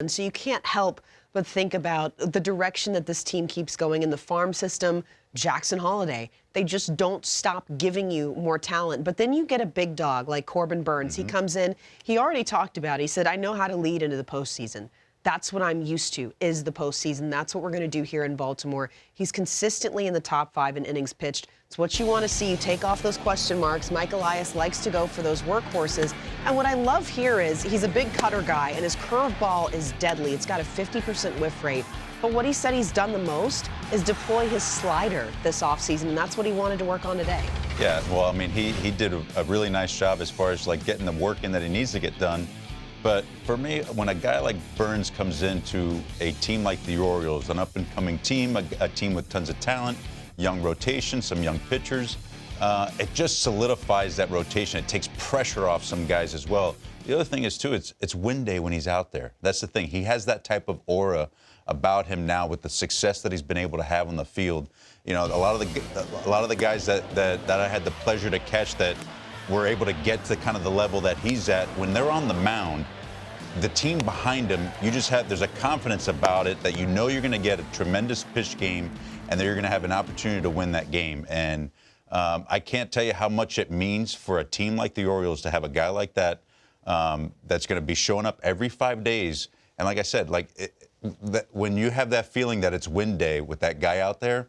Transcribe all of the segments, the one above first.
And so you can't help but think about the direction that this team keeps going in the farm system. Jackson Holliday, they just don't stop giving you more talent. But then you get a big dog like Corbin Burns. He comes in, he already talked about it. He said, I know how to lead into the postseason. That's what I'm used to, is the postseason. That's what we're going to do here in Baltimore. He's consistently in the top 5 in innings pitched. It's what you want to see. You take off those question marks. Mike Elias likes to go for those workhorses. And what I love here is he's a big cutter guy, and his curveball is deadly. It's got a 50% whiff rate. But what he said he's done the most is deploy his slider this offseason, and that's what he wanted to work on today. Yeah, well, I mean, he did a really nice job as far as, like, getting the work in that he needs to get done. But for me, when a guy like Burns comes into a team like the Orioles, an up-and-coming team, a team with tons of talent, young rotation, some young pitchers, it just solidifies that rotation. It takes pressure off some guys as well. The other thing is, too, it's win day when he's out there. That's the thing. He has that type of aura about him now with the success that he's been able to have on the field. You know, a lot of the guys that I had the pleasure to catch that were able to get to kind of the level that he's at, when they're on the mound, the team behind him, there's a confidence about it that you know you're going to get a tremendous pitch game and that you're going to have an opportunity to win that game. And I can't tell you how much it means for a team like the Orioles to have a guy like that that's going to be showing up every 5 days. And like I said, when you have that feeling that it's win day with that guy out there,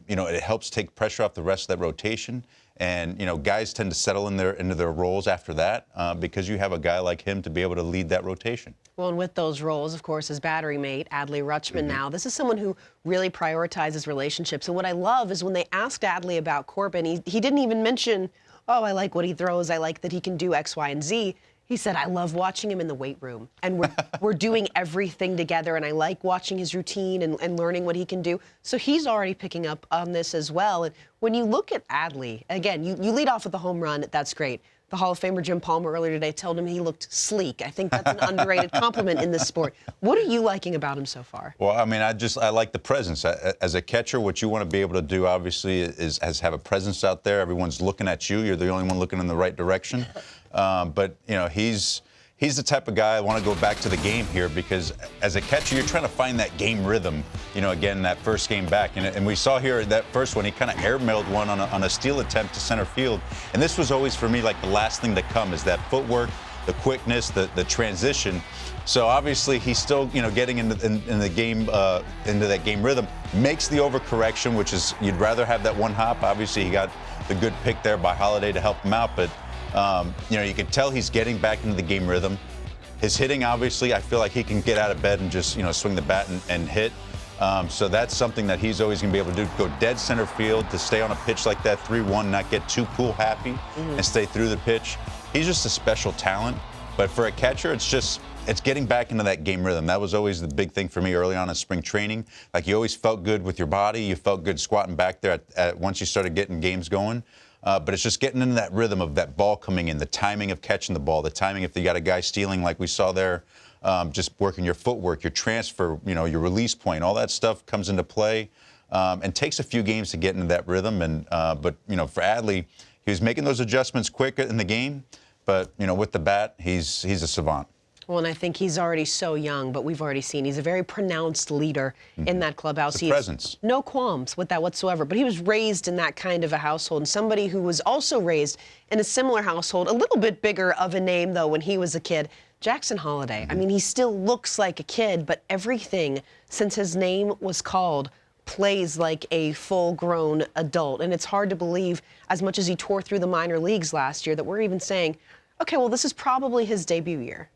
you know, it helps take pressure off the rest of that rotation. And, you know, guys tend to settle into their roles after that because you have a guy like him to be able to lead that rotation. Well, and with those roles, of course, his battery mate, Adley Rutschman now. This is someone who really prioritizes relationships. And what I love is when they asked Adley about Corbin, he didn't even mention, oh, I like what he throws. I like that he can do X, Y, and Z. He said, I love watching him in the weight room, and we're doing everything together, and I like watching his routine and learning what he can do. So he's already picking up on this as well. And when you look at Adley, again, you lead off with a home run. That's great. The Hall of Famer Jim Palmer earlier today told him he looked sleek. I think that's an underrated compliment in this sport. What are you liking about him so far? Well, I mean, I like the presence. As a catcher, what you want to be able to do, obviously, is have a presence out there. Everyone's looking at you. You're the only one looking in the right direction. But, you know, he's the type of guy I want to go back to the game here because as a catcher, you're trying to find that game rhythm, you know, again, that first game back. And we saw here that first one, he kind of airmailed one on a steal attempt to center field. And this was always, for me, like the last thing to come is that footwork, the quickness, the transition. So obviously he's still, you know, getting into the game, into that game rhythm. Makes the overcorrection, which is you'd rather have that one hop. Obviously he got the good pick there by Holliday to help him out, but you know, you can tell he's getting back into the game rhythm. His hitting, obviously, I feel like he can get out of bed and just, you know, swing the bat and hit. So that's something that he's always going to be able to do, go dead center field, to stay on a pitch like that, 3-1, not get too cool happy and stay through the pitch. He's just a special talent. But for a catcher, it's getting back into that game rhythm. That was always the big thing for me early on in spring training. Like, you always felt good with your body. You felt good squatting back there once you started getting games going. But it's just getting into that rhythm of that ball coming in, the timing of catching the ball, the timing if you got a guy stealing like we saw there, just working your footwork, your transfer, you know, your release point, all that stuff comes into play and takes a few games to get into that rhythm. And but, you know, for Adley, he was making those adjustments quick in the game. But, you know, with the bat, he's a savant. Well, and I think he's already so young, but we've already seen he's a very pronounced leader in that clubhouse. The presence. No qualms with that whatsoever. But he was raised in that kind of a household, and somebody who was also raised in a similar household, a little bit bigger of a name, though, when he was a kid, Jackson Holliday. I mean, he still looks like a kid, but everything since his name was called plays like a full-grown adult. And it's hard to believe, as much as he tore through the minor leagues last year, that we're even saying, okay, well, this is probably his debut year.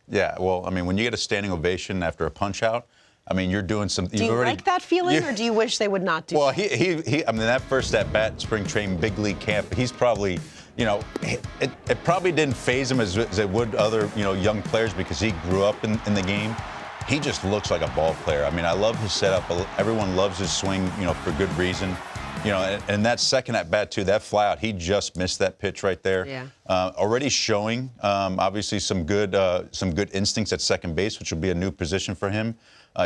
Yeah, well, I mean, when you get a standing ovation after a punch-out, I mean, you're doing some. Do you like that feeling, or do you wish they would not do? Well, that? I mean, that first at bat, spring training, big league camp, he's probably, you know, it probably didn't faze him as it would other, you know, young players because he grew up in the game. He just looks like a ball player. I mean, I love his setup. Everyone loves his swing, you know, for good reason. You know, and that second at bat too, that fly out, he just missed that pitch right there. Yeah. Already showing, obviously, some good instincts at second base, which will be a new position for him.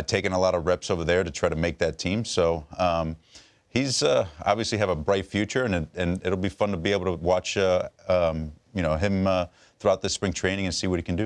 Taking a lot of reps over there to try to make that team. So he's obviously have a bright future, and it'll be fun to be able to watch, you know, him throughout the spring training and see what he can do.